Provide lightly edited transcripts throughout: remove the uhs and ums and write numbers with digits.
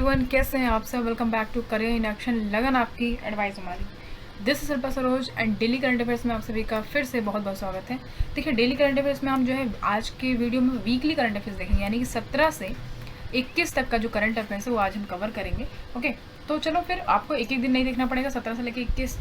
Everyone, कैसे हैं आप सब। Welcome back to career in action, लगन आपकी एडवाइस हमारी। This is Shilpa Saroj and daily current affairs में आप सभी का फिर से बहुत बहुत स्वागत है। देखिए, डेली करंट अफेयर्स में हम जो है आज के वीडियो में वीकली करंट अफेयर्स देखेंगे, यानी कि 17 से 21 तक का जो करंट अफेयर्स है वो आज हम कवर करेंगे। ओके, तो चलो फिर आपको एक एक दिन नहीं देखना पड़ेगा। 17 से लेकर 21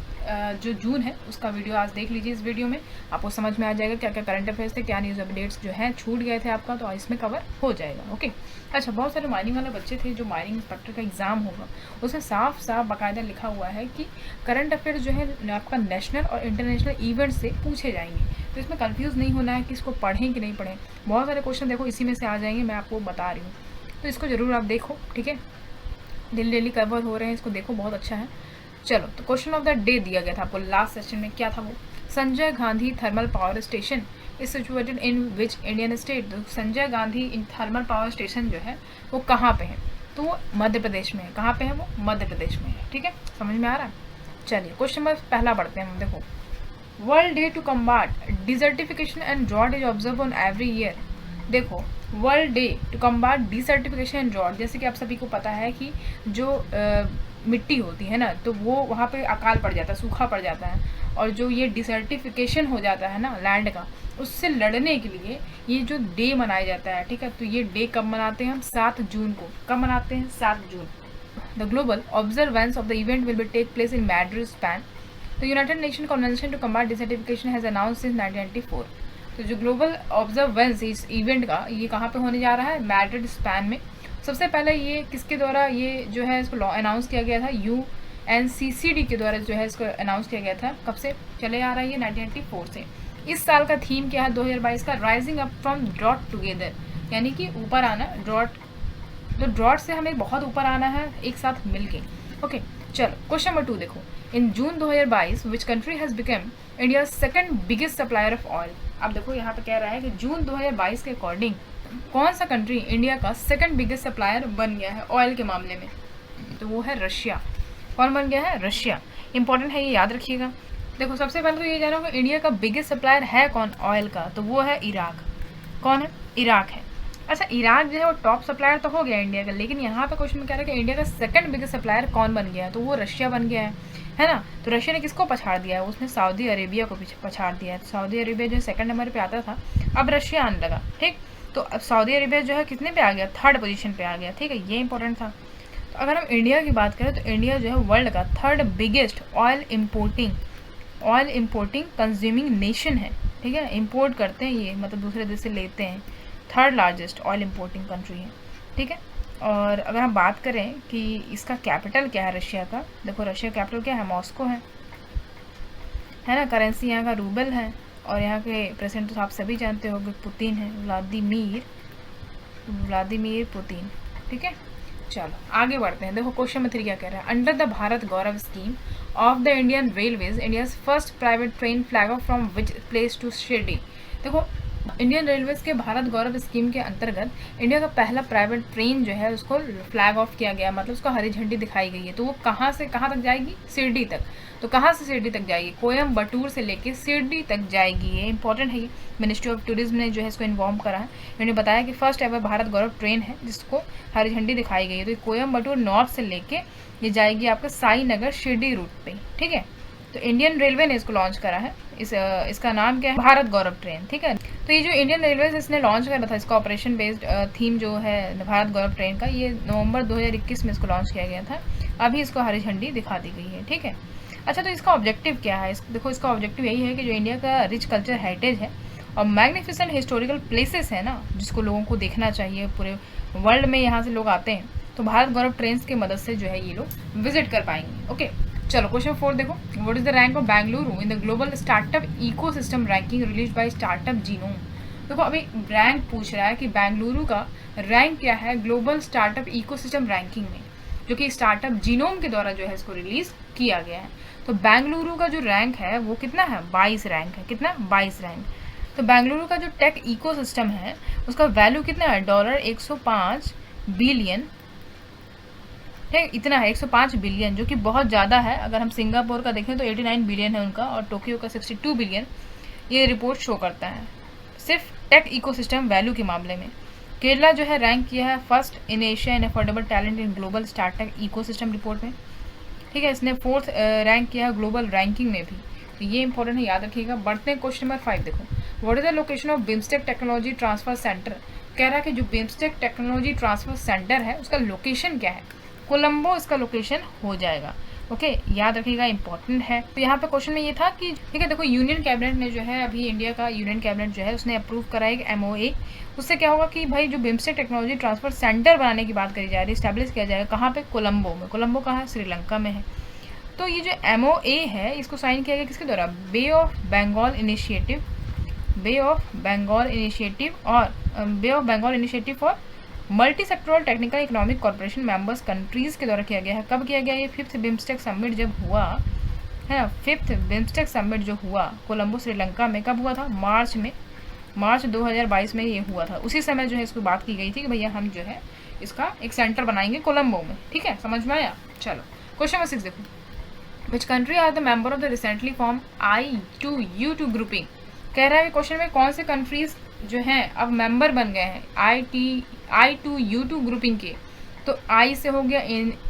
जो जून है उसका वीडियो आज देख लीजिए। इस वीडियो में आपको समझ में आ जाएगा क्या क्या करंट अफेयर्स थे, क्या न्यूज़ अपडेट्स जो हैं छूट गए थे आपका, तो इसमें कवर हो जाएगा। ओके, अच्छा, बहुत सारे माइनिंग वाले बच्चे थे जो माइनिंग इंस्पेक्टर का एग्ज़ाम होगा उसमें साफ साफ बाकायदा लिखा हुआ है कि करंट अफेयर्स जो है आपका नेशनल और इंटरनेशनल इवेंट से पूछे जाएंगे। तो इसमें कंफ्यूज नहीं होना है कि इसको पढ़ें कि नहीं पढ़ें। बहुत सारे क्वेश्चन देखो इसी में से आ जाएंगे, मैं आपको बता रही हूँ, तो इसको ज़रूर आप देखो। ठीक है, डेली कवर हो रहे हैं, इसको देखो, बहुत अच्छा है। चलो, तो क्वेश्चन ऑफ द डे दिया गया था आपको लास्ट सेशन में, क्या था वो? Sanjay Gandhi thermal power station is situated in which Indian state. तो Sanjay Gandhi in thermal power station जो है वो कहाँ पे है? तो वो मध्य प्रदेश में है। कहाँ पे है वो? मध्य प्रदेश में है। ठीक है, समझ में आ रहा है? चलिए, क्वेश्चन नंबर पहला पढ़ते हैं हम। देखो, world day to combat desertification and drought is observe on every year. देखो, world day to combat desertification and drought, जैसे कि आप सभी को पता है कि जो मिट्टी होती है ना, तो वो वहाँ पे अकाल पड़ जाता है, सूखा पड़ जाता है, और जो ये डिसर्टिफिकेशन हो जाता है ना लैंड का, उससे लड़ने के लिए ये जो डे मनाया जाता है। ठीक है, तो ये डे कब मनाते हैं हम? 7 जून को। कब मनाते हैं? 7 June. The global observance of the event will be take place in Madrid, Spain. तो United Nation convention to combat desertification has announce since 1994। तो जो ग्लोबल ऑब्जर्वेंस इस इवेंट का, ये कहाँ पे होने जा रहा है? मैड्रिड, स्पेन में। सबसे पहले ये किसके द्वारा ये जो है इसको अनाउंस किया गया था? UNCCD के द्वारा जो है इसको अनाउंस किया गया था। कब से चले आ रहा है ये? 1994 से। इस साल का थीम क्या है 2022 का? Rising up from drought together, यानी कि ऊपर आना। ड्रॉट, तो ड्रॉट से हमें बहुत ऊपर आना है एक साथ मिलके। ओके, चलो, क्वेश्चन नंबर 2 देखो। इन जून 2022 which country has become India second biggest supplier of oil. अब देखो, यहाँ पे कह रहा है कि जून 2022 के अकॉर्डिंग कौन सा कंट्री इंडिया का सेकंड बिगेस्ट सप्लायर बन गया है ऑयल के मामले में? तो वो है रशिया। कौन बन गया है? रशिया। इंपॉर्टेंट है, ये याद रखिएगा। देखो, सबसे पहले तो ये जानो कि इंडिया का बिगेस्ट सप्लायर है कौन ऑयल का? तो वो है इराक। कौन है? इराक है। अच्छा, इराक जो है वो टॉप सप्लायर तो हो गया इंडिया का, लेकिन यहाँ पे क्वेश्चन में कह रहा है कि इंडिया का सेकंड बिगेस्ट सप्लायर कौन बन गया है? तो वो रशिया बन गया है ना। तो रशिया ने किसको पछाड़ दिया है? उसने सऊदी अरेबिया को पछाड़ दिया है। सऊदी अरेबिया जो सेकंड नंबर पे आता था, अब रशिया आने लगा। ठीक, तो अब सऊदी अरेबिया जो है कितने पे आ गया? 3rd पोजीशन पे आ गया। ठीक है, ये इंपॉर्टेंट था। तो अगर हम इंडिया की बात करें तो इंडिया जो है वर्ल्ड का 3rd biggest oil importing consuming nation है। ठीक है, इम्पोर्ट करते हैं ये, मतलब दूसरे देश से लेते हैं। 3rd largest oil importing country है। ठीक है, और अगर हम बात करें कि इसका कैपिटल क्या है रशिया का, देखो रशिया कैपिटल क्या है? मॉस्को है ना। करेंसी यहाँ का रूबल है, और यहाँ के प्रेसिडेंट तो आप सभी जानते होंगे, पुतिन है, व्लादिमीर पुतिन। ठीक है, चलो आगे बढ़ते हैं। देखो, क्वेश्चन नंबर 3 क्या कह रहा है? Under the Bharat Gaurav scheme of the Indian railways, India's first private train flag off from which place to Shirdi. देखो, इंडियन रेलवेज के भारत गौरव स्कीम के अंतर्गत इंडिया का पहला प्राइवेट ट्रेन जो है उसको फ्लैग ऑफ किया गया, मतलब उसको हरी झंडी दिखाई गई है। तो वो कहाँ से कहाँ तक जाएगी? शिरडी तक। तो कहाँ से शिरडी तक जाएगी? कोयम्बटूर से लेके शिरडी तक जाएगी। ये इंपॉर्टेंट है। ये मिनिस्ट्री ऑफ टूरिज्म ने जो है इसको इन्फॉर्म करा है। इन्होंने बताया कि फर्स्ट एवर भारत गौरव ट्रेन है जिसको हरी झंडी दिखाई गई है। तो कोयम्बटूर नॉर्थ से लेके ये जाएगी आपका साई नगर शिरडी रूट पे। ठीक है, तो इंडियन रेलवे ने इसको लॉन्च करा है। इसका नाम क्या है? भारत गौरव ट्रेन। ठीक है, तो ये जो इंडियन रेलवे इसने लॉन्च करा था, इसका ऑपरेशन बेस्ड थीम जो है भारत गौरव ट्रेन का, ये नवंबर 2021 में इसको लॉन्च किया गया था। अभी इसको हरी झंडी दिखा दी गई है। ठीक है, अच्छा, तो इसका ऑब्जेक्टिव क्या है? देखो, इसका ऑब्जेक्टिव यही है कि जो इंडिया का रिच कल्चर हेरिटेज है और मैग्निफिसेंट हिस्टोरिकल प्लेसेस है ना, जिसको लोगों को देखना चाहिए, पूरे वर्ल्ड में यहाँ से लोग आते हैं, तो भारत गौरव ट्रेन की मदद से जो है ये लोग विजिट कर पाएंगे। ओके, चलो, क्वेश्चन 4 देखो। What is the rank of Bengaluru in the global startup ecosystem ranking release by startup genome. देखो, अभी रैंक पूछ रहा है कि बेंगलुरु का रैंक क्या है ग्लोबल स्टार्टअप इकोसिस्टम रैंकिंग में, जो कि स्टार्टअप जीनोम के द्वारा जो है इसको रिलीज किया गया है। तो बेंगलुरु का जो रैंक है वो कितना है? 22 रैंक है। कितना? 22 रैंक। तो बेंगलुरु का जो टेक इकोसिस्टम है उसका वैल्यू कितना है? $105 बिलियन। ठीक, इतना है 105 बिलियन, जो कि बहुत ज़्यादा है। अगर हम सिंगापुर का देखें तो 89 बिलियन है उनका, और टोक्यो का 62 बिलियन। ये रिपोर्ट शो करता है सिर्फ टेक इकोसिस्टम वैल्यू के मामले में। केरला जो है रैंक किया है first in Asia in affordable talent in global startup ecosystem report में, ठीक है। इसने 4th रैंक किया है ग्लोबल रैंकिंग में भी, तो ये इंपॉर्टेंट है, याद रखिएगा। बढ़ते हैं क्वेश्चन नंबर 5 देखो, what is the location of BIMSTEC technology transfer centre. कह रहा है कि जो बिम्स्टेक टेक्नोलॉजी ट्रांसफर सेंटर है उसका लोकेशन क्या है, कोलंबो इसका लोकेशन हो जाएगा, ओके, याद रखिएगा, इंपॉर्टेंट है। तो यहाँ पे क्वेश्चन में ये था कि ठीक है देखो, यूनियन कैबिनेट ने जो है अभी इंडिया का यूनियन कैबिनेट जो है उसने अप्रूव करा एक MOA। उससे क्या होगा कि भाई जो बिम्स्टेक टेक्नोलॉजी ट्रांसफर सेंटर बनाने की बात करी जा रही है, स्टैब्लिश किया जाएगा कहाँ पे, कोलंबो में। कोलंबो कहाँ है, श्रीलंका में है। तो ये जो MOA है इसको साइन किया गया किसके द्वारा, Bay of Bengal initiative, Bay of Bengal initiative और Bay of Bengal initiative for multi sectoral technical economic corporation members countries के द्वारा किया गया है। कब किया गया ये, 5th बिम्स्टेक समिट जब हुआ है ना, 5th बिम्स्टेक समिट जो हुआ कोलंबो श्रीलंका में, कब हुआ था, मार्च 2022 में ये हुआ था। उसी समय जो है इसको बात की गई थी कि भैया हम जो है इसका एक सेंटर बनाएंगे कोलंबो में, ठीक है, समझ में आया। चलो क्वेश्चन नंबर 6 देखो, which country are the member of the recently form I2U2 grouping. कह रहा है क्वेश्चन में कौन से कंट्रीज जो हैं अब मेंबर बन गए हैं I2U2 ग्रुपिंग के। तो I से हो गया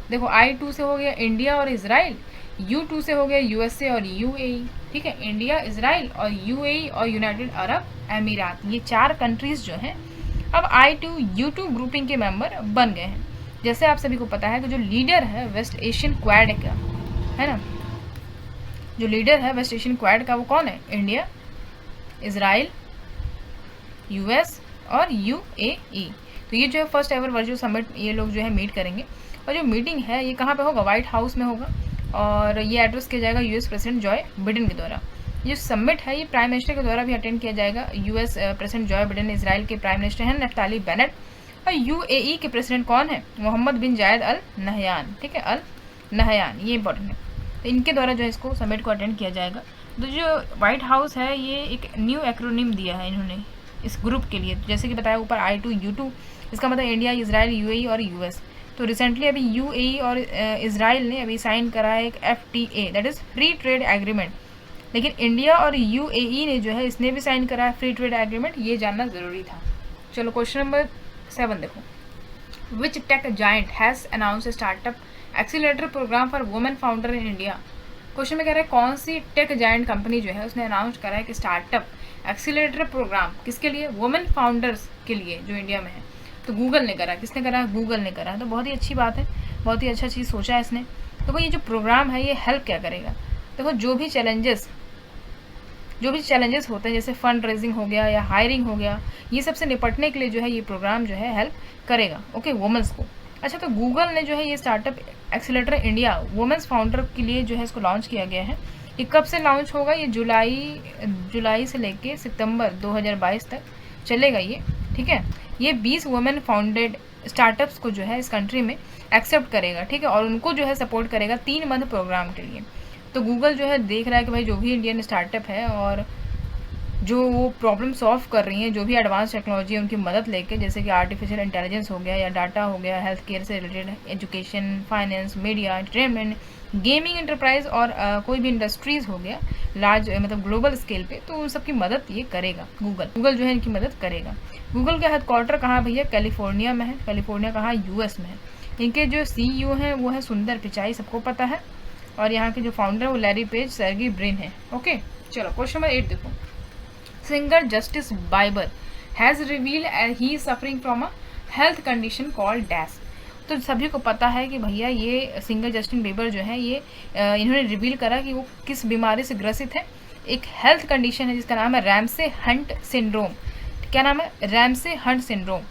देखो, I2 से हो गया इंडिया और इजराइल, U2 से हो गया USA और UAE, ठीक है, इंडिया, इजराइल और UAE और यूनाइटेड अरब अमीरात, ये 4 कंट्रीज जो हैं अब I2U2 ग्रुपिंग के मेंबर बन गए हैं। जैसे आप सभी को पता है कि जो लीडर है वेस्ट एशियन क्वाड का, है ना, जो लीडर है वेस्ट एशियन क्वाड का वो कौन है, इंडिया, इजराइल, US और UAE। तो ये जो है फर्स्ट एवर वर्चुअल समिट ये लोग जो है मीट करेंगे, और जो मीटिंग है ये कहाँ पे होगा, व्हाइट हाउस में होगा, और ये एड्रेस किया जाएगा US प्रेसिडेंट जॉय बिडेन के द्वारा। ये समिट है ये प्राइम मिनिस्टर के द्वारा भी अटेंड किया जाएगा। US president Joy Biden, Israel के प्राइम मिनिस्टर हैं नफ्ताली बेनेट, और UAE के प्रेसिडेंट कौन है, मोहम्मद बिन जायद अल नहयान, ठीक है, अल नहयान, ये इंपॉर्टेंट है। तो इनके द्वारा जो है इसको समिट को अटेंड किया जाएगा। तो जो व्हाइट हाउस है ये एक न्यू एक्रोनिम दिया है इन्होंने इस ग्रुप के लिए, जैसे कि बताया ऊपर I2U2, इसका मतलब इंडिया, इजराइल, UAE और US। तो रिसेंटली अभी UAE और इजराइल ने अभी साइन करा है एक FTA, that is free trade agreement. लेकिन इंडिया और UAE ने जो है इसने भी साइन करा है फ्री ट्रेड एग्रीमेंट, ये जानना ज़रूरी था। चलो क्वेश्चन नंबर 7 देखो, which tech giant has announce a startup accelerator program for women founder in India. Question में कह रहा है कौन सी टेक जायंट कंपनी जो है उसने अनाउंस करा है कि स्टार्टअप एक्सीलरेटर प्रोग्राम किसके लिए, वुमेन फाउंडर्स के लिए जो इंडिया में है। तो गूगल ने करा, किसने करा, गूगल ने करा। तो बहुत ही अच्छी बात है, बहुत ही अच्छा चीज़ सोचा है इसने। तो भाई ये जो प्रोग्राम है ये हेल्प क्या करेगा, देखो जो भी चैलेंजेस होते हैं जैसे फंड रेजिंग हो गया या हायरिंग हो गया, ये सबसे निपटने के लिए जो है ये प्रोग्राम जो है हेल्प करेगा, ओके, वुमेंस को। अच्छा, तो गूगल ने जो है ये startup accelerator India women's founder के लिए जो है इसको लॉन्च किया गया है। ये कब से लॉन्च होगा, ये जुलाई से लेके सितंबर 2022 तक चलेगा ये, ठीक है। ये 20 वुमेन फाउंडेड स्टार्टअप्स को जो है इस कंट्री में एक्सेप्ट करेगा, ठीक है, और उनको जो है सपोर्ट करेगा 3 मंथ प्रोग्राम के लिए। तो गूगल जो है देख रहा है कि भाई जो भी इंडियन स्टार्टअप है और जो वो प्रॉब्लम सॉल्व कर रही हैं, जो भी एडवांस टेक्नोलॉजी है उनकी मदद लेके, जैसे कि आर्टिफिशियल इंटेलिजेंस हो गया या डाटा हो गया, हेल्थ केयर से related, education, finance, media, entertainment, gaming enterprise और कोई भी इंडस्ट्रीज़ हो गया लार्ज मतलब ग्लोबल स्केल पे, तो उन सबकी मदद ये करेगा गूगल जो है इनकी मदद करेगा। गूगल का हेडक्वार्टर कहाँ भैया, कैलिफोर्निया में है। कैलिफोर्निया कहाँ, US में है। इनके जो CEO हैं वो है सुंदर पिचाई, सबको पता है, और यहाँ के जो फाउंडर है वो लैरी पेज, सर्गी ब्रिन है, ओके। चलो क्वेश्चन नंबर 8 देखो, singer Justin Bieber has revealed he suffering from a health condition called dash. तो सभी को पता है कि भैया ये सिंगर जस्टिन बीबर जो है ये इन्होंने रिवील करा कि वो किस बीमारी से ग्रसित है। एक हेल्थ कंडीशन है जिसका नाम है रैमसे हंट सिंड्रोम। क्या नाम है, रैमसे हंट सिंड्रोम।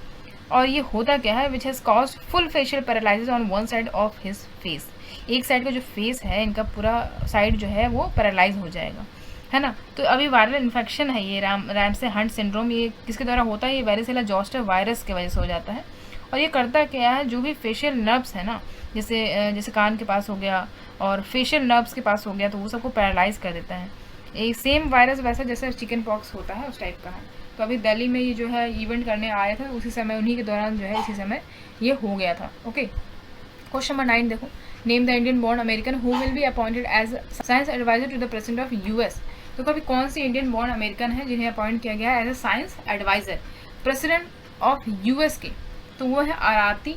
और ये होता क्या है, which has caused full facial paralysis on one side of his face. एक साइड का जो फेस है इनका पूरा साइड जो है वो पैरालाइज हो जाएगा, है ना। तो अभी वायरल इन्फेक्शन है ये रैमसे हंट सिंड्रोम। ये किसके द्वारा होता है, ये वेरिसेला जोस्टर वायरस की वजह से हो जाता है। और ये करता क्या है, जो भी फेशियल नर्व्स है ना, जैसे कान के पास हो गया और फेशियल नर्व्स के पास हो गया, तो वो सबको पैरालाइज कर देता है। एक सेम वायरस वैसा जैसे चिकन पॉक्स होता है उस टाइप का है। तो अभी दिल्ली में ये जो है इवेंट करने आया था, उसी समय उन्हीं के दौरान जो है इसी समय ये हो गया था, ओके। क्वेश्चन नंबर 9 देखो, name the Indian born American who will be appointed as science adviser to the president of US। तो कभी कौन सी इंडियन बॉर्न अमेरिकन है जिन्हें अपॉइंट किया गया है as a science adviser president of US के, तो वो है आरती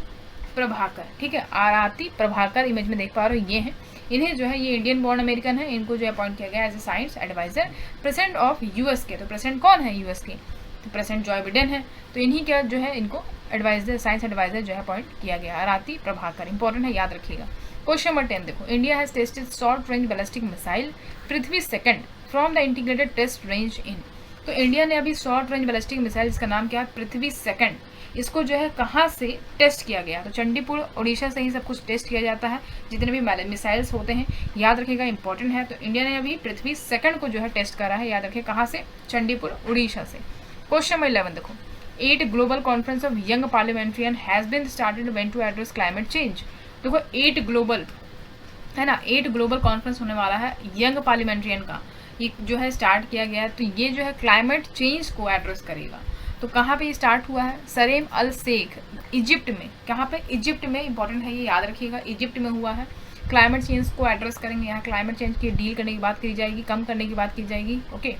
प्रभाकर, ठीक है, आरती प्रभाकर इमेज में देख पा रहे हो ये हैं। इन्हें जो है ये इंडियन बॉर्न अमेरिकन है, इनको जो अपॉइंट किया गया as a science adviser president of US के। तो प्रेसिडेंट कौन है यूएस के? तो प्रेसिडेंट जॉय बिडेन है। तो इन्हीं का जो है इनको एडवाइजर, साइंस एडवाइजर जो है अपॉइंट किया गया, आरती प्रभाकर, इंपॉर्टेंट है, याद रखिएगा। क्वेश्चन नंबर 10 देखो, India has tested short range ballistic missile Prithvi second from the integrated test range in. तो इंडिया ने अभी शॉर्ट रेंज बैलिस्टिक मिसाइल, इसका नाम क्या है? पृथ्वी सेकंड। इसको जो है कहाँ से टेस्ट किया गया? तो चंडीपुर उड़ीसा से ही सब कुछ टेस्ट किया जाता है, जितने भी मिसाइल्स होते हैं, याद रखिएगा, इंपॉर्टेंट है। तो इंडिया ने अभी पृथ्वी सेकंड को जो है टेस्ट करा है, याद रखिए, कहाँ से? चंडीपुर उड़ीसा से। क्वेश्चन नंबर 11 देखो, 8 global conference of young parliamentarian has been started when to address climate change. देखो 8 ग्लोबल है ना, 8 ग्लोबल कॉन्फ्रेंस होने वाला है यंग पार्लियामेंट्रियन का, ये जो है स्टार्ट किया गया है। तो ये जो है क्लाइमेट चेंज को एड्रेस करेगा। तो कहाँ पे ये स्टार्ट हुआ है? सरेम अल शेख, इजिप्ट में। कहाँ पे? इजिप्ट में, इंपॉर्टेंट है ये, याद रखिएगा, इजिप्ट में हुआ है। क्लाइमेट चेंज को एड्रेस करेंगे, यहाँ क्लाइमेट चेंज की डील करने की बात की जाएगी, कम करने की बात की जाएगी। ओके,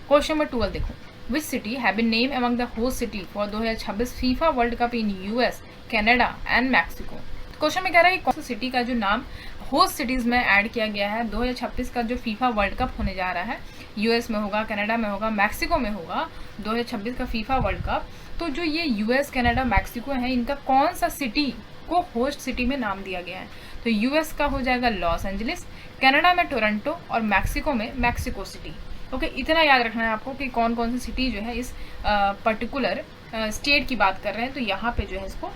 क्वेश्चन नंबर 12 देखो, which city have been name among the host city for 2026 FIFA world cup in US, Canada and Mexico. Question में कह रहा है कि कौन सी सिटी का जो नाम होस्ट सिटीज में ऐड किया गया है 2026 का जो फीफा वर्ल्ड कप होने जा रहा है, यूएस में होगा, कनाडा में होगा, मैक्सिको में होगा 2026 का फीफा वर्ल्ड कप। तो जो ये यूएस, कनाडा, मैक्सिको है, इनका कौन सा सिटी को होस्ट सिटी में नाम दिया गया है? तो यूएस का हो जाएगा लॉस एंजलिस, कनाडा में टोरंटो और मैक्सिको में मैक्सिको सिटी। ओके, इतना याद रखना है आपको कि कौन कौन सी सिटी जो है इस पर्टिकुलर स्टेट की बात कर रहे हैं। तो यहाँ पे जो है इसको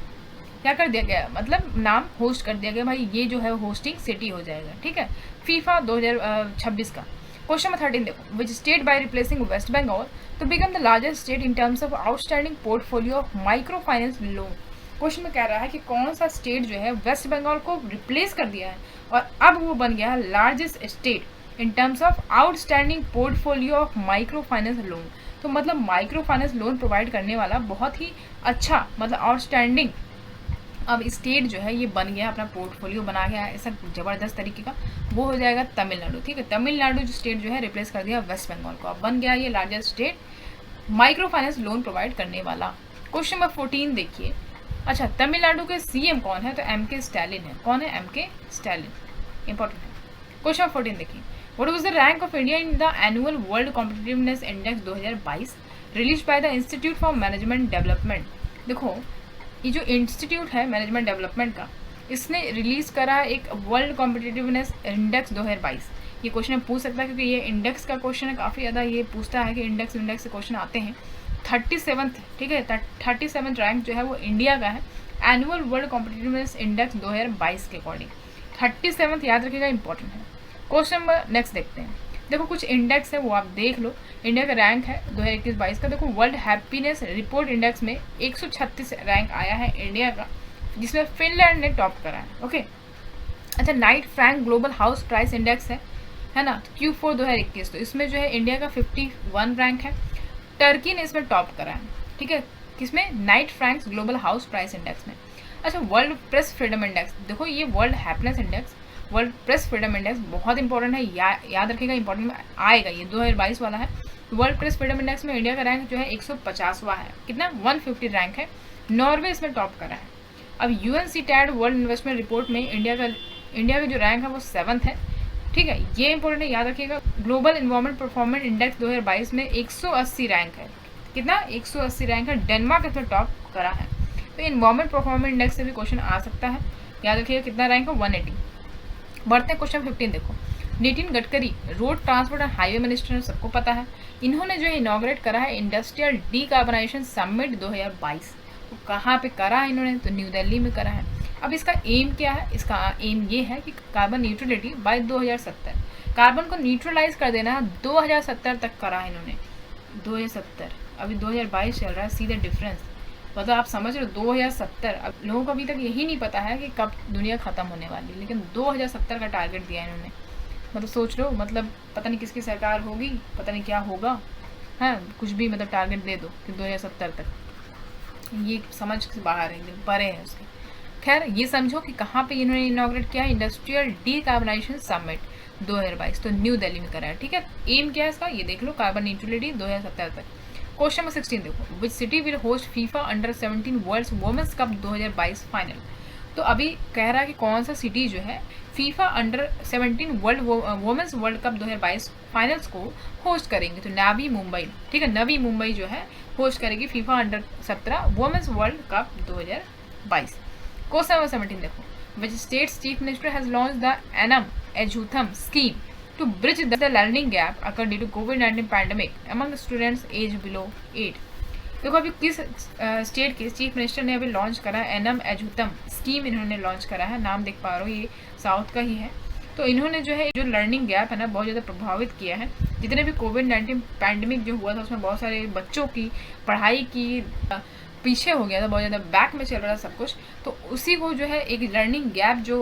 क्या कर दिया गया, मतलब नाम होस्ट कर दिया गया, भाई ये जो है होस्टिंग सिटी हो जाएगा, ठीक है, फीफा 2026 का। क्वेश्चन नंबर 13 देखो, which state by replacing West Bengal to become the largest state in terms of outstanding portfolio of micro finance loan. Question में कह रहा है कि कौन सा स्टेट जो है वेस्ट बंगाल को रिप्लेस कर दिया है और अब वो बन गया है largest state in terms of outstanding portfolio of micro finance loan. तो मतलब माइक्रो फाइनेंस लोन प्रोवाइड करने वाला बहुत ही अच्छा, मतलब आउटस्टैंडिंग अब स्टेट जो है ये बन गया, अपना पोर्टफोलियो बना गया ऐसा ज़बरदस्त तरीके का, वो हो जाएगा तमिलनाडु, ठीक है। तमिलनाडु जो स्टेट जो है रिप्लेस कर दिया वेस्ट बंगाल को, अब बन गया ये largest state micro finance loan provide करने वाला। क्वेश्चन नंबर 14 देखिए, अच्छा तमिलनाडु के सीएम कौन है? तो एम.के. स्टैलिन है। कौन है? एम.के. स्टैलिन, इंपॉर्टेंट है। क्वेश्चन नंबर 14 देखिए, what was the rank of India in the annual world competitiveness index 2022 release by the institute for management development. देखो ये जो इंस्टीट्यूट है मैनेजमेंट डेवलपमेंट का, इसने रिलीज करा एक वर्ल्ड कॉम्पिटिटिवनेस इंडेक्स 2022। ये क्वेश्चन पूछ सकता है क्योंकि ये इंडेक्स का क्वेश्चन है, काफ़ी ज़्यादा ये पूछता है कि इंडेक्स से क्वेश्चन आते हैं। 37th, ठीक है, 37th रैंक जो है वो इंडिया का है एनुअल वर्ल्ड कॉम्पिटिटिवनेस इंडेक्स 2022 के अकॉर्डिंग। 37th याद रखिएगा, इंपॉर्टेंट है। क्वेश्चन नंबर नेक्स्ट देखते हैं। देखो कुछ इंडेक्स है वो आप देख लो, इंडिया का रैंक है 2021-22 का। देखो वर्ल्ड हैप्पीनेस रिपोर्ट इंडेक्स में 136 रैंक आया है इंडिया का, जिसमें फिनलैंड ने टॉप करा है। ओके, अच्छा Knight Frank global house price index है ना, Q4 2021, तो इसमें जो है इंडिया का 51 रैंक है, टर्की ने इसमें टॉप करा है, ठीक है, किसमें? Night Franks global house price index में। अच्छा वर्ल्ड प्रेस फ्रीडम इंडेक्स, देखो ये world happiness index, world press freedom index बहुत इंपॉर्टेंट है, याद रखिएगा, इंपॉर्टेंट में आएगा, ये 2022 वाला है। वर्ल्ड प्रेस फ्रीडम इंडेक्स में इंडिया का रैंक जो है 150वां है, कितना? 150 रैंक है, नॉर्वे इसमें टॉप करा है। अब UNCTAD वर्ल्ड इन्वेस्टमेंट रिपोर्ट में इंडिया का जो रैंक है वो 7th है, ठीक है, ये इंपॉर्टेंट है, याद रखिएगा। ग्लोबल इन्वायरमेंट परफॉर्मेंस इंडेक्स 2022 में 180 रैंक है, कितना? 180 रैंक है, डेनमार्क इसमें टॉप करा है। तो इन्वायरमेंट परफॉर्मेंस इंडेक्स से भी क्वेश्चन आ सकता है, याद रखिएगा कितना रैंक है? 180। बढ़ते हैं क्वेश्चन 15 देखो, Nitin Gadkari road transport and highway minister, सबको पता है, इन्होंने जो इनॉग्रेट करा है इंडस्ट्रियल डीकार्बनाइजेशन समिट 2022। तो कहाँ पे करा है इन्होंने? तो न्यू दिल्ली में करा है। अब इसका एम क्या है? इसका एम ये है कि कार्बन न्यूट्रलिटी बाय 2070, कार्बन को न्यूट्रलाइज कर देना 2070 तक करा है इन्होंने, 2070, अभी 2022 चल रहा है, सीधा डिफरेंस, मतलब आप समझ रहे हो 2070। अब लोगों को अभी तक यही नहीं पता है कि कब दुनिया ख़त्म होने वाली है, लेकिन 2070 का टारगेट दिया इन्होंने, मतलब सोच लो, मतलब पता नहीं किसकी सरकार होगी, पता नहीं क्या होगा, हाँ कुछ भी मतलब टारगेट दे दो कि 2070 तक, ये समझ से बाहर है, परे है उसके। खैर ये समझो कि कहाँ पे इन्होंने इनॉग्रेट किया है, इंडस्ट्रियल डीकार्बनाइजेशन समिट 2022, तो न्यू दिल्ली में करा है, ठीक है। एम क्या है इसका? ये देख लो, कार्बन न्यूट्रलिटी 2070 तक। क्वेश्चन नंबर 16 देखो, which city will host FIFA under 17 world women's cup 2022 final. तो अभी कह रहा है कि कौन सा सिटी जो है FIFA under 17 world women's world cup 2022 finals को होस्ट करेंगे। तो नवी मुंबई, ठीक है, नवी मुंबई जो है होस्ट करेगी FIFA under 17 women's world cup 2022। Question number 17 देखो, which state's chief minister has launch the Ennum Ezhuthum scheme to bridge the learning gap occurred due to COVID-19 pandemic among students aged below 8। देखो अभी किस स्टेट के chief minister ने अभी launch करा है annum एजुतम scheme, इन्होंने लॉन्च करा है, नाम देख पा रहे हो ये साउथ का ही है। तो इन्होंने जो है जो लर्निंग गैप है ना बहुत ज़्यादा प्रभावित किया है। जितने भी कोविड-19 पैंडमिक जो हुआ था उसमें बहुत सारे बच्चों की पढ़ाई की पीछे हो गया था, बहुत ज़्यादा बैक में चल रहा था सब कुछ। तो उसी को जो है एक लर्निंग गैप जो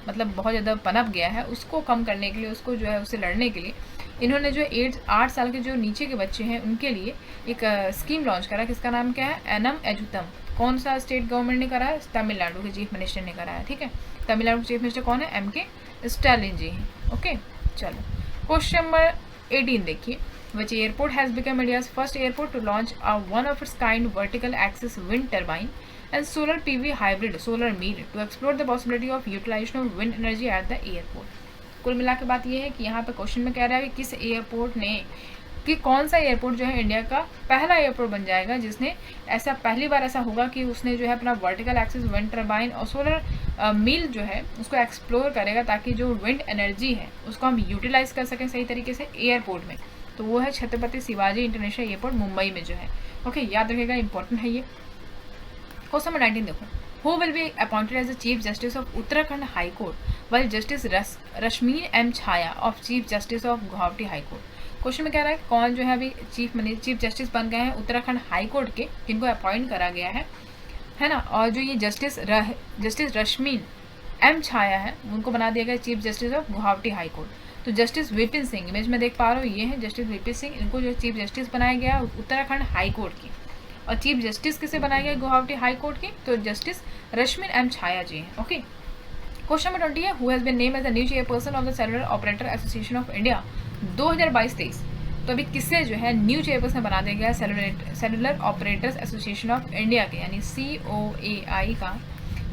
मतलब बहुत ज़्यादा पनप गया है उसको कम करने के लिए, उसको जो है उससे लड़ने के लिए इन्होंने जो 8 साल के जो नीचे के बच्चे हैं उनके लिए एक स्कीम लॉन्च करा। किसका नाम क्या है? एनम एजुतम। कौन सा स्टेट गवर्नमेंट ने करा है? तमिलनाडु के चीफ मिनिस्टर ने करा है। ठीक है, तमिलनाडु के चीफ मिनिस्टर कौन है? MK स्टालिन जी हैं। ओके, चलो क्वेश्चन नंबर 18 देखिए, which airport has become India's first airport to launch a one-of-its-kind vertical-axis wind turbine and solar PV hybrid solar mill to explore the possibility of utilization of wind energy at the airport। कुल मिला के बात ये है कि यहाँ पे question में कह रहा है कि किस एयरपोर्ट ने, कि कौन सा एयरपोर्ट जो है इंडिया का पहला एयरपोर्ट बन जाएगा जिसने ऐसा पहली बार ऐसा होगा कि उसने जो है अपना वर्टिकल एक्सिस विंड टर्बाइन और सोलर मिल जो है उसको एक्सप्लोर करेगा ताकि जो विंड एनर्जी है उसको हम यूटिलाइज कर सकें सही तरीके से एयरपोर्ट में। तो वो है छत्रपति शिवाजी इंटरनेशनल एयरपोर्ट मुंबई में जो है। ओके, याद रखिएगा, इंपॉर्टेंट है ये। क्वेश्चन नंबर 19 देखो, who will be appointed as the chief justice of Uttarakhand high court while justice Rashmi M Chhaya of chief justice of Guwahati high court. Question में कह रहा है कौन जो है अभी चीफ जस्टिस बन गए हैं उत्तराखंड हाई कोर्ट के, जिनको अपॉइंट करा गया है ना। और जो ये जस्टिस रश्मि M छाया है उनको बना दिया गया chief justice of Guwahati high court. तो जस्टिस विपिन सिंह, इमेज में देख पा रहे हो ये है जस्टिस विपिन सिंह, इनको जो चीफ जस्टिस बनाया गया उत्तराखंड हाई कोर्ट की। और चीफ जस्टिस किसे बनाया गया गुवाहाटी हाई कोर्ट की? तो जस्टिस रश्मि M छाया जी हैं। ओके, क्वेश्चन नंबर 20 है, who has been named as the new chairperson of the cellular operator association of India 2022-23। तो अभी किससे जो है न्यू चेयरपर्सन बना दिया गया cellular operators association of India के, यानी COAI का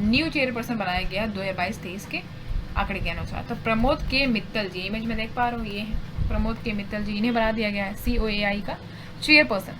न्यू चेयरपर्सन बनाया गया 2022-23 के आंकड़े के अनुसार। तो प्रमोद के मित्तल जी, इमेज में देख पा रहे हो ये है प्रमोद के मित्तल जी, इन्हें बना दिया गया है COAI का चेयरपर्सन।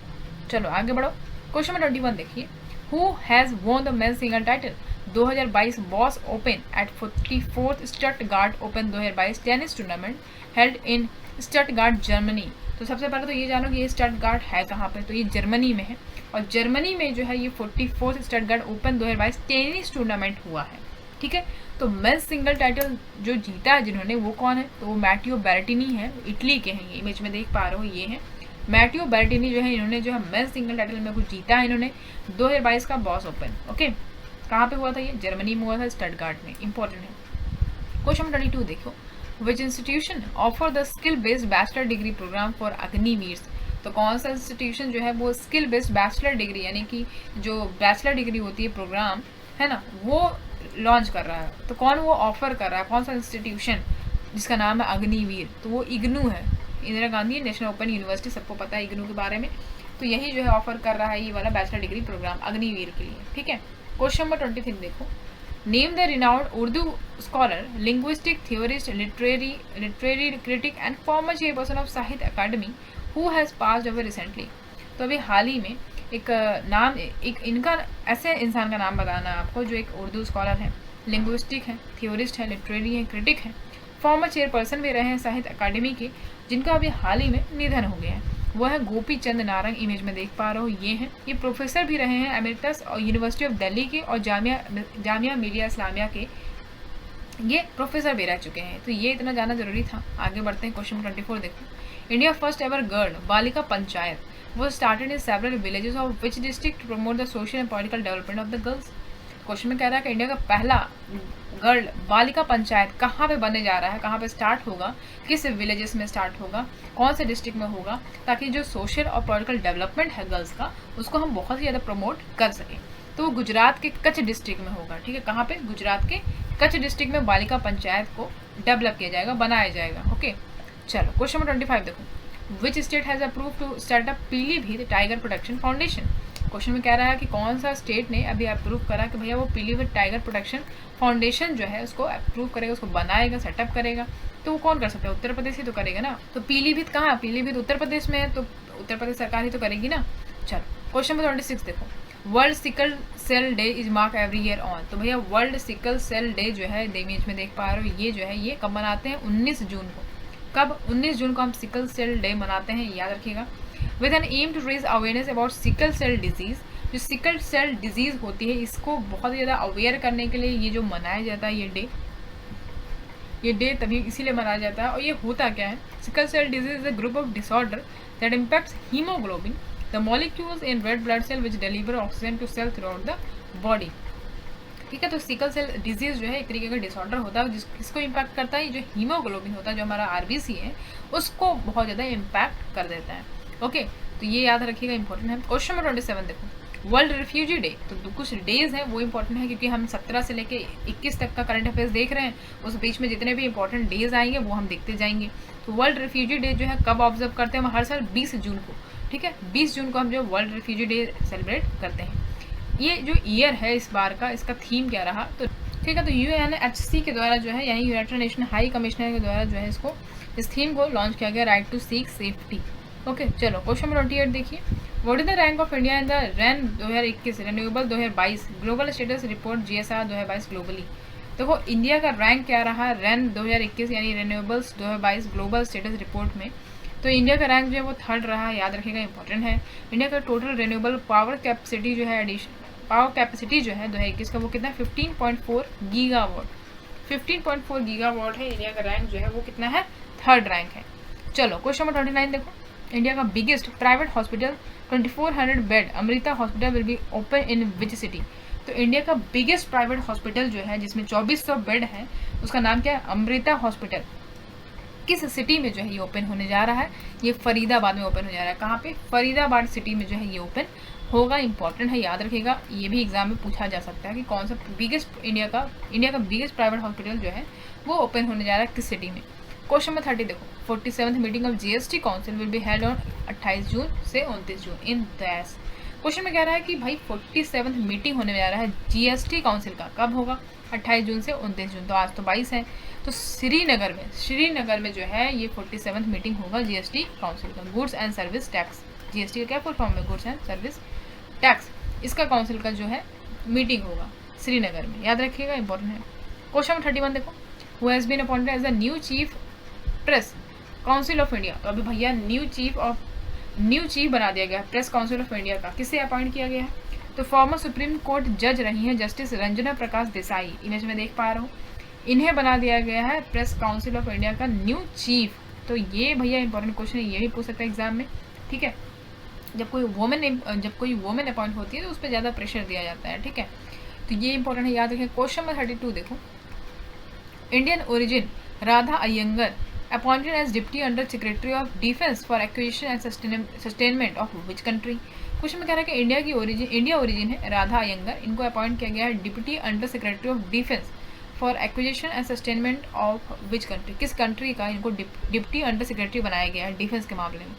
चलो आगे बढ़ो, क्वेश्चन नंबर 21 देखिए, who has won the men's single title 2022 boss open at 44th Stuttgart open 2022 tennis tournament held in Stuttgart Germany. तो सबसे पहले तो ये जानो कि ये स्टटगार्ट है कहाँ पे, तो ये जर्मनी में है। और जर्मनी में जो है ये 44th Stuttgart open 2022 tennis tournament हुआ है। ठीक है, तो मेंस सिंगल टाइटल जो जीता है जिन्होंने, वो कौन है? तो वो मैटियो बेरेटिनी है, इटली के हैं। ये इमेज में देख पा रहे हो ये है मैटियो बेरेटिनी जो है, इन्होंने जो है मेंस सिंगल टाइटल में कुछ जीता है इन्होंने 2022 का बॉस ओपन। ओके, कहाँ पे हुआ था ये? जर्मनी में हुआ था, स्टटगार्ट में। इंपॉर्टेंट है। क्वेश्चन नंबर 22 देखो, which institution offer the skill based bachelor degree program for Agniveer. तो कौन सा इंस्टीट्यूशन जो है वो स्किल बेस्ड बैचलर डिग्री, यानी कि जो बैचलर डिग्री होती है प्रोग्राम है ना, वो लॉन्च कर रहा है। तो कौन वो ऑफर कर रहा है, कौन सा इंस्टीट्यूशन जिसका नाम है अग्निवीर? तो वो इग्नू है, Indira Gandhi national open university, सबको पता है इग्नू के बारे में। तो यही जो है ऑफर कर रहा है ये वाला बैचलर डिग्री प्रोग्राम अग्निवीर के लिए। ठीक है, क्वेश्चन नंबर 23 देखो, name the renowned Urdu scholar, linguistic theorist, literary critic and former chairperson of Sahitya Akademi who has passed away recently. तो अभी हाल ही में एक नाम, एक इनका ऐसे इंसान का नाम बताना है आपको जो एक उर्दू स्कॉलर है, लिंग्विस्टिक है, थियोरिस्ट है, लिटरेरी है, क्रिटिक है, फॉर्मर चेयरपर्सन भी रहे हैं साहित्य अकादमी के, जिनका अभी हाल ही में निधन हो गया है। वो है गोपी चंद नारंग, इमेज में देख पा रहे हो ये हैं। ये प्रोफेसर भी रहे हैं एमेरिटस और यूनिवर्सिटी ऑफ दिल्ली के और जामिया मिलिया इस्लामिया के, ये प्रोफेसर भी रह चुके हैं। तो ये इतना जाना जरूरी था। आगे बढ़ते हैं, क्वेश्चन 24 देखो, इंडिया फर्स्ट एवर गर्ल बालिका panchayat was started in several villages of which district to promote the social and political development of the girls। Question में कह रहा है कि इंडिया का पहला गर्ल बालिका पंचायत कहाँ पे बनने जा रहा है, कहाँ पे स्टार्ट होगा, किस विलेजेस में स्टार्ट होगा, कौन से डिस्ट्रिक्ट में होगा, ताकि जो सोशल और पॉलिटिकल डेवलपमेंट है गर्ल्स का उसको हम बहुत ही ज़्यादा प्रमोट कर सकें। तो वो गुजरात के कच्छ डिस्ट्रिक्ट में होगा। ठीक है, कहाँ पे? गुजरात के कच्छ डिस्ट्रिक्ट में बालिका पंचायत को डेवलप किया जाएगा, बनाया जाएगा। ओके, चलो क्वेश्चन नंबर 25 देखो, which state has approve to start up Pilibhit tiger protection foundation. Question में कह रहा है कि कौन सा स्टेट ने अभी अप्रूव करा कि भैया वो पीलीभीत टाइगर प्रोटेक्शन फाउंडेशन जो है उसको अप्रूव करेगा, उसको बनाएगा, सेटअप करेगा। तो वो कौन कर सकता है? उत्तर प्रदेश ही तो करेगा ना। तो पीलीभीत कहाँ? पीलीभीत उत्तर प्रदेश में है, तो उत्तर प्रदेश सरकार ही तो करेगी ना। चलो क्वेश्चन नंबर 26 देखो, world sickle cell day is mark every year on. तो भैया वर्ल्ड सिकल सेल डे जो है इमेज में देख पा रहे हो, ये जो है ये कब मनाते हैं? 19 जून को। कब? 19 जून को हम सिकल सेल डे मनाते हैं, याद रखिएगा। With an aim to raise awareness about sickle cell disease. जो सिकल सेल डिजीज होती है इसको बहुत ज़्यादा अवेयर करने के लिए ये जो मनाया जाता है ये डे तभी इसीलिए मनाया जाता है। और ये होता क्या है? Sickle cell disease is a group of disorder that impacts haemoglobin, the molecules in red blood cell which deliver oxygen to cell throughout the body. ठीक है, तो सिकल सेल डिजीज जो है एक तरीके का डिसऑर्डर होता है जिसको इम्पैक्ट करता है जो हीमोग्लोबिन होता है, जो हमारा आरबीसी है उसको बहुत ज़्यादा इम्पैक्ट कर देता है। ओके, तो ये याद रखिएगा, इंपॉर्टेंट है। क्वेश्चन नंबर 27 देखो, वर्ल्ड रिफ्यूजी डे। तो कुछ डेज हैं वो इंपॉर्टेंट है क्योंकि हम 17 से लेके 21 तक का करंट अफेयर्स देख रहे हैं, उस बीच में जितने भी इंपॉर्टेंट डेज आएंगे वो हम देखते जाएंगे। तो वर्ल्ड रिफ्यूजी डे जो है कब ऑब्जर्व करते हैं? हम हर साल 20 जून को। ठीक है, 20 जून को हम जो वर्ल्ड रिफ्यूजी डे सेलिब्रेट करते हैं। ये जो ईयर है इस बार का, इसका थीम क्या रहा? तो ठीक है, तो UNHC के द्वारा जो है यानी यूनाइटेड नेशन हाई कमिश्नर के द्वारा जो है इस थीम को लॉन्च किया गया, right to seek safety. Okay, चलो क्वेश्चन नंबर 28 देखिए, what is the rank of India in the REN 2021 renewable 2022 global status report GSR 2022 globally. देखो इंडिया का रैंक क्या रहा रैन 2021 यानी रिन्यूएबल्स 2022 ग्लोबल स्टेटस रिपोर्ट में? तो इंडिया का रैंक जो है वो 3rd रहा, याद रखिएगा, इंपॉर्टेंट है। इंडिया का टोटल रिन्यूएबल पावर कैपेसिटी जो है 2021 का वो कितना है? 15.4 गीगावाट। 15.4 गीगावाट है इंडिया का रैंक जो है वो कितना है? 3rd रैंक है। चलो क्वेश्चन नंबर 29 देखो, इंडिया का biggest private hospital 2400 bed Amrita hospital will be open in which city. तो इंडिया का बिगेस्ट प्राइवेट हॉस्पिटल जो है जिसमें 2400 बेड है उसका नाम क्या है? अमृता हॉस्पिटल। किस सिटी में जो है ये ओपन होने जा रहा है? ये फरीदाबाद में ओपन हो जा रहा है। कहाँ पे? फरीदाबाद सिटी में जो है ये ओपन होगा, इंपॉर्टेंट है, याद रखिएगा। ये भी एग्जाम में पूछा जा सकता है कि कौन सा बिगेस्ट इंडिया का बिगेस्ट प्राइवेट हॉस्पिटल जो है वो ओपन होने जा रहा है किस सिटी में। क्वेश्चन नंबर 30 देखो, 47th meeting of GST council will be held on 28 जून से 29 जून इन दैस। क्वेश्चन में कह रहा है कि भाई 47th मीटिंग होने जा रहा है GST काउंसिल का, कब होगा? 28 जून से 29 जून। तो आज तो 22 है, तो श्रीनगर में जो है ये 47th मीटिंग होगा GST काउंसिल का। Goods and service tax, GST का क्या फुल फॉर्म है? Goods and service tax. इसका काउंसिल का जो है मीटिंग होगा श्रीनगर में, याद रखिएगा, इंपॉर्टेंट है। क्वेश्चन नंबर 31 देखो, who has been appointed as the new chief press council of India. तो अभी भैया न्यू चीफ बना दिया गया है प्रेस काउंसिल ऑफ इंडिया का। किसे अपॉइंट किया गया है? तो फॉर्मर सुप्रीम कोर्ट जज रही हैं जस्टिस रंजना प्रकाश देसाई, इमेज में देख पा रहा हूँ, इन्हें बना दिया गया है प्रेस काउंसिल ऑफ इंडिया का न्यू चीफ। तो ये भैया इंपॉर्टेंट क्वेश्चन है, ये भी पूछ सकता है एग्जाम में। ठीक है, जब कोई वोमेन अपॉइंट होती है तो उस पर ज़्यादा प्रेशर दिया जाता है। ठीक है, तो ये इंपॉर्टेंट है, याद रखें। क्वेश्चन नंबर 32 देखो, Indian origin Radha Iyengar appointed as deputy under secretary of defence for acquisition and sustainment of which country. Question में कह रहा है कि इंडिया ओरिजिन है राधा अयंगर, इनको अपॉइंट किया गया है deputy under secretary of defence for acquisition and sustainment of which country. किस कंट्री का इनको डिप्टी अंडर सेक्रेटरी बनाया गया है डिफेंस के मामले में?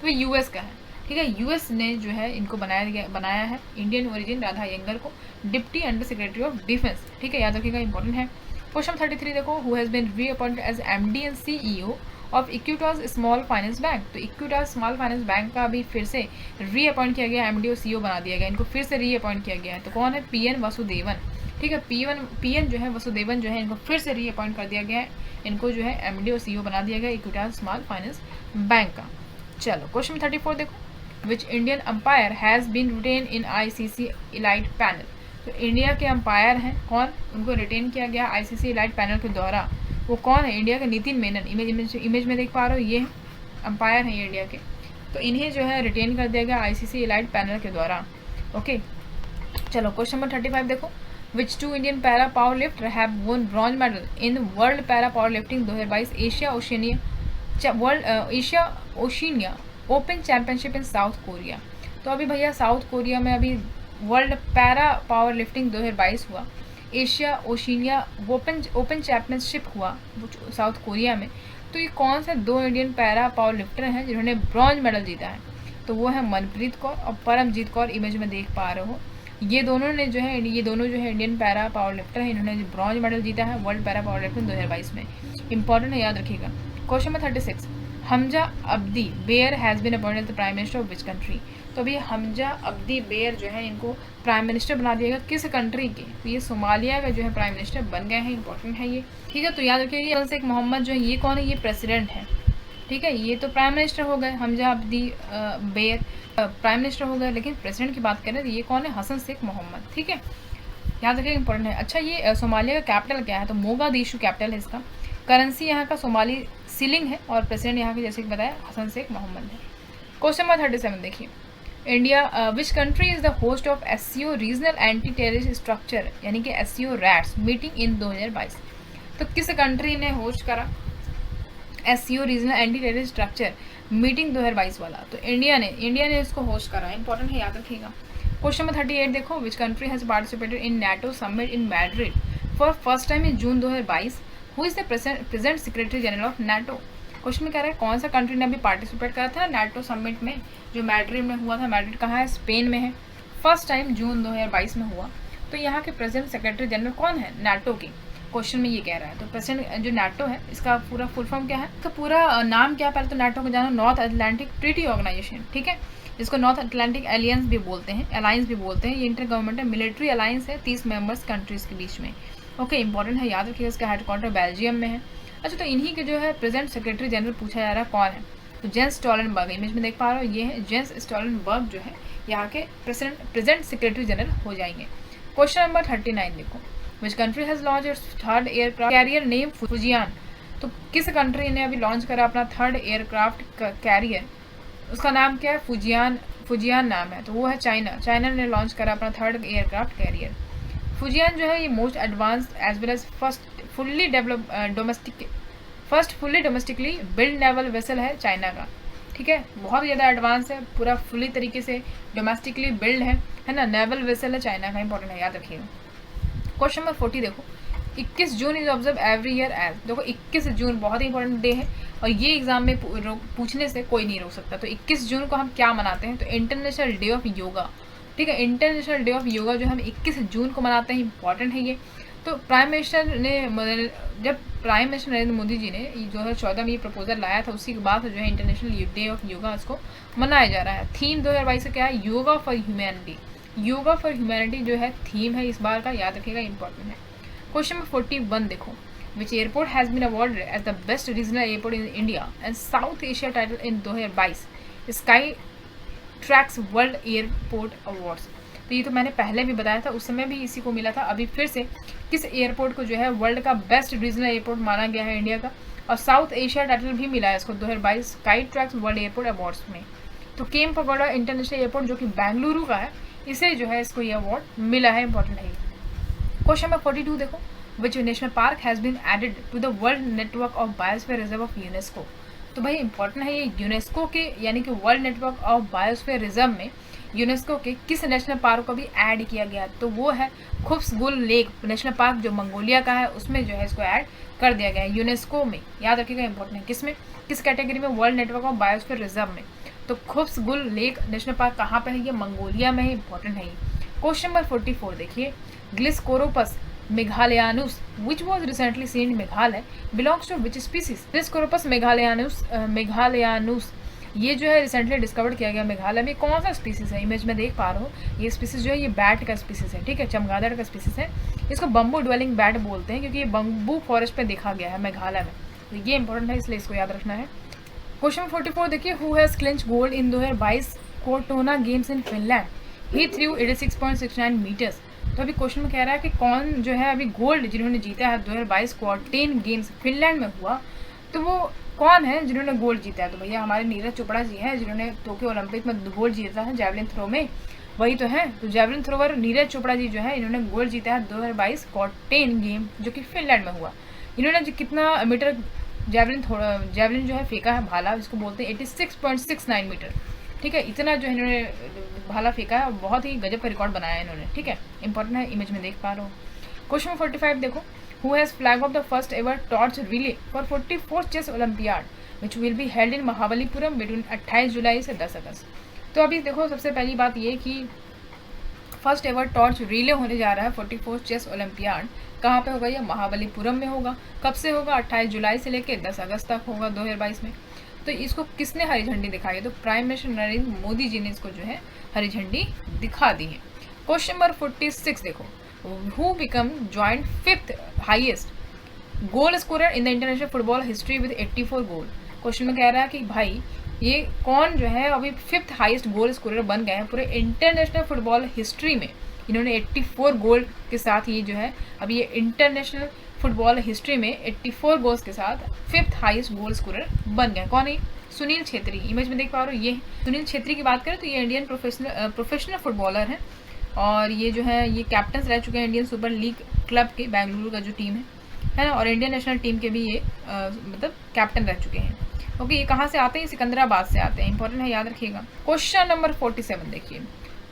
तो ये US का है। ठीक है, US ने जो है इनको बनाया है इंडियन ओरिजिन राधा अयंगर को deputy under secretary of defence. ठीक है, याद रखिएगा, इंपॉर्टेंट है। क्वेश्चन 33 देखो, who has been reappointed as MD and CEO of Equitas small finance bank. तो इक्विटास स्मॉल फाइनेंस बैंक का अभी फिर से रीअपॉइंट किया गया, MD और CEO बना दिया गया, इनको फिर से रीअपॉइंट किया गया है। तो कौन है? PN वासुदेवन। ठीक है, PN जो है वासुदेवन जो है इनको फिर से रीअपॉइंट कर दिया गया है, इनको जो है MD और CEO बना दिया गया इक्विटास स्मॉल फाइनेंस बैंक का। चलो क्वेश्चन 34 देखो, which Indian umpire has been retain in ICC elite panel. तो इंडिया के अंपायर हैं कौन? उनको रिटेन किया गया ICC इलाइट पैनल के द्वारा। वो कौन है? इंडिया के नितिन मेनन, इमेज में देख पा रहे हो, ये अंपायर हैं ये इंडिया के। तो इन्हें जो है रिटेन कर दिया गया ICC इलाइट पैनल के द्वारा। ओके, चलो क्वेश्चन नंबर 35 देखो, which 2 Indian para power lifter have won bronze medal in world para power lifting 2022 Asia Oceania open championship in South Korea. तो अभी भैया साउथ कोरिया में अभी वर्ल्ड पैरा पावर लिफ्टिंग 2022 हुआ, एशिया ओशिनिया ओपन चैंपियनशिप हुआ south Korea में। तो ये कौन से 2 इंडियन पैरा पावर लिफ्टर हैं जिन्होंने ब्रॉन्ज मेडल जीता है? तो वो है मनप्रीत कौर और परमजीत कौर। इमेज में देख पा रहे हो, ये दोनों जो है इंडियन पैरा पावर लिफ्टर हैं, इन्होंने ब्रॉन्ज मेडल जीता है वर्ल्ड पैरा पावर लिफ्टिंग 2022 में। इंपॉर्टेंट है, याद रखिएगा। Question number 36, Hamza Abdi Barre has been appointed the prime minister of which country? तो अभी हमजा अब्दी बेयर जो है इनको प्राइम मिनिस्टर बना दिया गया किस कंट्री के? तो ये सोमालिया का जो है प्राइम मिनिस्टर बन गए हैं। इंपॉर्टेंट है ये, ठीक है। तो याद रखिए, ये शेख मोहम्मद जो है ये कौन है? ये प्रेसिडेंट है, ठीक है। ये तो प्राइम मिनिस्टर हो गए, Hamza Abdi bear prime minister हो गए, लेकिन प्रेसिडेंट की बात करें तो ये कौन है? हसन शेख मोहम्मद, ठीक है। याद रखिए, इंपॉर्टेंट है। अच्छा, ये सोमालिया का कैपिटल क्या है? तो मोगादिशु कैपिटल है इसका। करेंसी यहाँ का सोमाली सीलिंग है और प्रेसिडेंट यहाँ के जैसे कि बताया हसन शेख मोहम्मद है। क्वेश्चन नंबर 37 देखिए, India which country is the host of SCO regional anti terrorist structure यानी कि SCO रैट्स मीटिंग इन 2022? तो किस कंट्री ने होस्ट करा SCO regional anti terrorist structure meeting 2022 वाला? तो इंडिया ने इसको होस्ट करा। इंपॉर्टेंट है, याद रखिएगा। क्वेश्चन नंबर 38 देखो, which country has participated in NATO summit in Madrid for first time in June 2022? Who is the present secretary general of NATO? Question में कह रहा है कौन सा कंट्री ने अभी पार्टिसिपेट करा था NATO समिट में जो मैड्रिड में हुआ था। मैड्रिड कहाँ है? स्पेन में है। फर्स्ट टाइम जून 2022 में हुआ। तो यहाँ के प्रेजेंट सेक्रेटरी जनरल कौन है? NATO की। क्वेश्चन में ये कह रहा है। तो प्रेजेंट जो NATO है इसका पूरा फुल फॉर्म क्या है? इसका पूरा नाम क्या है? पहले तो NATO को जानो, नॉर्थ अटलांटिक ट्रीटी ऑर्गेनाइजेशन, ठीक है, जिसको नॉर्थ अटलांटिक अलायंस भी बोलते हैं। ये इंटर गवर्नमेंट मिलिट्री अलायंस है 30 मेंबर्स कंट्रीज के बीच में। ओके, इंपॉर्टेंट है, याद रखिएगा। इसका हेडक्वार्टर बेल्जियम में है। अच्छा, तो इन्हीं के जो है प्रेजेंट सेक्रेटरी जनरल पूछा जा रहा है कौन है? तो जेंस स्टोलनबर्ग। इमेज में देख पा रहे हो, ये है जेंस स्टोलनबर्ग जो है यहाँ के प्रेजेंट सेक्रेटरी जनरल हो जाएंगे। क्वेश्चन नंबर 39 देखो, which country has launch its third aircraft carrier name Fujian? तो किस कंट्री ने अभी लॉन्च करा अपना थर्ड एयरक्राफ्ट कैरियर? उसका नाम क्या है? फुजियान नाम है। तो वो है चाइना ने लॉन्च करा अपना थर्ड एयरक्राफ्ट कैरियर। फुजियान जो है ये most advanced as well as first fully domestically build naval vessel है चाइना का, ठीक है। बहुत ज़्यादा एडवांस है, पूरा फुली तरीके से डोमेस्टिकली बिल्ड है ना, नेवल वेसल है चाइना का। इंपॉर्टेंट है, याद रखिएगा। क्वेश्चन नंबर 40 देखो, 21 June is observe every year as. देखो 21 जून बहुत ही इंपॉर्टेंट डे है और ये एग्जाम में पूछने से कोई नहीं रोक सकता। तो 21 जून को हम क्या मनाते हैं? तो इंटरनेशनल डे ऑफ योगा, ठीक है। इंटरनेशनल डे ऑफ योगा जो हम 21 जून को मनाते हैं, इंपॉर्टेंट है ये। तो जब प्राइम मिनिस्टर नरेंद्र मोदी जी ने 2014 में ये प्रपोजल लाया था, उसी के बाद जो है इंटरनेशनल डे ऑफ योगा इसको मनाया जा रहा है। थीम 2022 से क्या है? Yoga for humanity. Yoga for humanity जो है थीम है इस बार का, याद रखिएगा, इंपॉर्टेंट है। क्वेश्चन नंबर 41 देखो, which airport has been awarded as the best regional airport in India and South Asia title in 2022 Skytrax world airport awards? तो ये तो मैंने पहले भी बताया था, उस समय भी इसी को मिला था। अभी फिर से किस एयरपोर्ट को जो है वर्ल्ड का बेस्ट रीजनल एयरपोर्ट माना गया है इंडिया का, और साउथ एशिया टाइटल भी मिला है इसको 2022 Skytrax world airport awards में। तो केम पगोड़ा इंटरनेशनल एयरपोर्ट जो कि बेंगलुरु का है, इसे जो है इसको ये अवार्ड मिला है। इंपॉर्टेंट है। क्वेश्चन नंबर 42 देखो, which national park has been added to the world network of biosphere reserve of UNESCO? तो भाई इंपॉर्टेंट है, ये यूनेस्को के यानी कि world network of biosphere reserve में यूनेस्को के किस नेशनल पार्क को भी ऐड किया गया? तो वो है खुफ्सगुल लेक नेशनल पार्क जो मंगोलिया का है, उसमें जो है इसको ऐड कर दिया गया है यूनेस्को में। याद रखिएगा, इंपॉर्टेंट है। किसमें? किस कैटेगरी में? World network of biosphere reserve में। तो खुफ्सगुल लेक नेशनल पार्क कहाँ पर है? ये मंगोलिया में है। इंपॉर्टेंट है ये। क्वेश्चन नंबर 44 देखिए, Glischropus meghalayanus which was recently seen in Meghalaya belongs to which species? Glischropus meghalayanus ये जो है रिसेंटली डिस्कवर्ड किया गया मेघालय में। कौन सा स्पीसीज है? इमेज में देख पा रहे हो, ये स्पीसीज जो है ये बैट का स्पीसीज है, ठीक है, चमगादड़ का स्पीसीज है। इसको बम्बू ड्वेलिंग बैट बोलते हैं क्योंकि ये बम्बू फॉरेस्ट पे देखा गया है मेघालय में। तो ये इंपॉर्टेंट है, इसलिए इसको याद रखना है। क्वेश्चन 44 देखिए, who has clinch gold in 2022 Kuortane games in Finland? He threw 86.69 metres. तो अभी क्वेश्चन में कह रहा है कि कौन जो है अभी गोल्ड जिन्होंने जीता है 2022 क्वार्टेन गेम्स फिनलैंड में हुआ, तो वो कौन है जिन्होंने गोल्ड जीता है? तो भैया हमारे नीरज चोपड़ा जी हैं जिन्होंने टोक्यो ओलंपिक में गोल्ड जीता है जैवलिन थ्रो में, वही तो है। तो जैवलिन थ्रोवर नीरज चोपड़ा जी जो है इन्होंने गोल्ड जीता है 2022 क्वार्टेन गेम जो कि फिनलैंड में हुआ। इन्होंने कितना मीटर जैवलिन जो है फेंका है, भाला जिसको बोलते हैं, 86.69 मीटर, ठीक है। इतना जो है इन्होंने भाला फेंका है, बहुत ही गजब का रिकॉर्ड बनाया है इन्होंने, ठीक है। इंपॉर्टेंट है, इमेज में देख पा रहे हो। क्वेश्चन 45 देखो, who has flag off the first ever torch relay for 44th chess olympiad which will be held in Mahabalipuram between 28 जुलाई से 10 अगस्त। तो अभी देखो, सबसे पहली बात ये कि फर्स्ट एवर टॉर्च रिले होने जा रहा है 44th चेस ओलंपियाड। कहाँ पे होगा? ये महाबलीपुरम में होगा। कब से होगा? 28 जुलाई से लेकर 10 अगस्त तक होगा 2022 में। तो इसको किसने हरी झंडी दिखाई है? तो प्राइम मिनिस्टर नरेंद्र मोदी जी ने इसको जो है हरी झंडी दिखा दी है। क्वेश्चन नंबर 46 देखो, who become joint 5th highest goal scorer in the international football history with 84 goal. Question में कह रहा है कि भाई ये कौन जो है अभी 5th हाईएस्ट गोल स्कोरर बन गए हैं पूरे इंटरनेशनल फुटबॉल हिस्ट्री में। इन्होंने 84 गोल के साथ ये जो है अभी ये इंटरनेशनल फुटबॉल हिस्ट्री में 84 गोल्स के साथ 5th हाईएस्ट गोल स्कोरर बन गए। कौन है? सुनील छेत्री। इमेज में देख पा रहे हो, ये सुनील छेत्री की बात करें तो ये इंडियन प्रोफेशनल फुटबॉलर हैं और ये जो है ये कैप्टन रह चुके हैं इंडियन सुपर लीग क्लब के, बेंगलुरु का जो टीम है ना, और इंडियन नेशनल टीम के भी ये मतलब कैप्टन रह चुके हैं। ओके, ये कहाँ से आते हैं? सिकंदराबाद से आते हैं। इंपॉर्टेंट है, याद रखिएगा। क्वेश्चन नंबर 47 देखिए,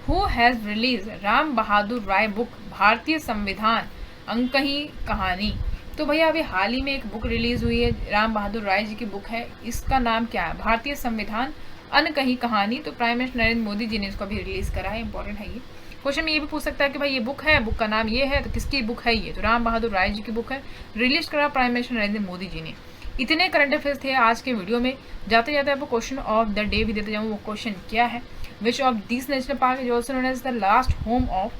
who has release Ram Bahadur Rai book Bharatiya Samvidhan अंकही कहानी। तो भैया अभी हाल ही में एक बुक रिलीज हुई है, राम बहादुर राय जी की बुक है। इसका नाम क्या है? भारतीय संविधान अनकही कहानी। तो प्राइम मिनिस्टर नरेंद्र मोदी जी ने इसको अभी रिलीज करा है। इंपॉर्टेंट है ये क्वेश्चन में ये भी पूछ सकता है कि भाई ये बुक है, बुक का नाम ये है, तो किसकी बुक है ये? तो राम बहादुर राय जी की बुक है, रिलीज करा प्राइम मिनिस्टर नरेंद्र मोदी जी ने। इतने करंट अफेयर्स थे आज के वीडियो में। जाते जाते आपको क्वेश्चन ऑफ द डे भी देते जाऊँ। वो क्वेश्चन क्या है? Which of this national park is also known as the last home of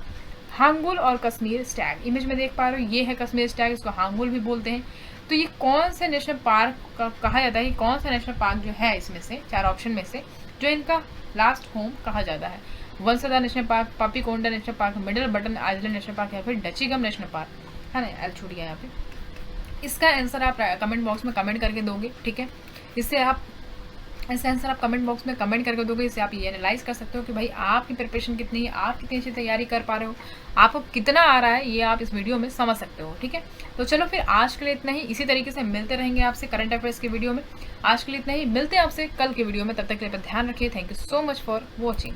hangul और कश्मीर स्टैग। इमेज में देख पा रहे हो, ये है कश्मीर स्टैग, इसको हांगुल भी बोलते हैं। तो ये कौन से नेशनल पार्क कहा जाता है? कौन सा नेशनल पार्क जो है इसमें से, 4 ऑप्शन में से, जो इनका लास्ट होम कहा जाता है? Vansda National Park, Papikonda National Park, Middle Button Island National Park या फिर डचीगम नेशनल पार्क है ना। एल छूट गया यहाँ पे। इसका आंसर आप कमेंट बॉक्स में कमेंट करके दोगे, ठीक है। इससे आप इसका आंसर आप कमेंट बॉक्स में कमेंट करके दोगे। इससे आप ये एनालाइज कर सकते हो कि भाई आपकी प्रिपरेशन कितनी है, आप कितनी अच्छी तैयारी कर पा रहे हो, आपको कितना आ रहा है, ये आप इस वीडियो में समझ सकते हो, ठीक है। तो चलो फिर आज के लिए इतना ही। इसी तरीके से मिलते रहेंगे आपसे करंट अफेयर्स के वीडियो में। आज के लिए इतना ही, मिलते हैं आपसे कल के वीडियो में। तब तक के लिए ध्यान रखिए। Thank you so much for watching.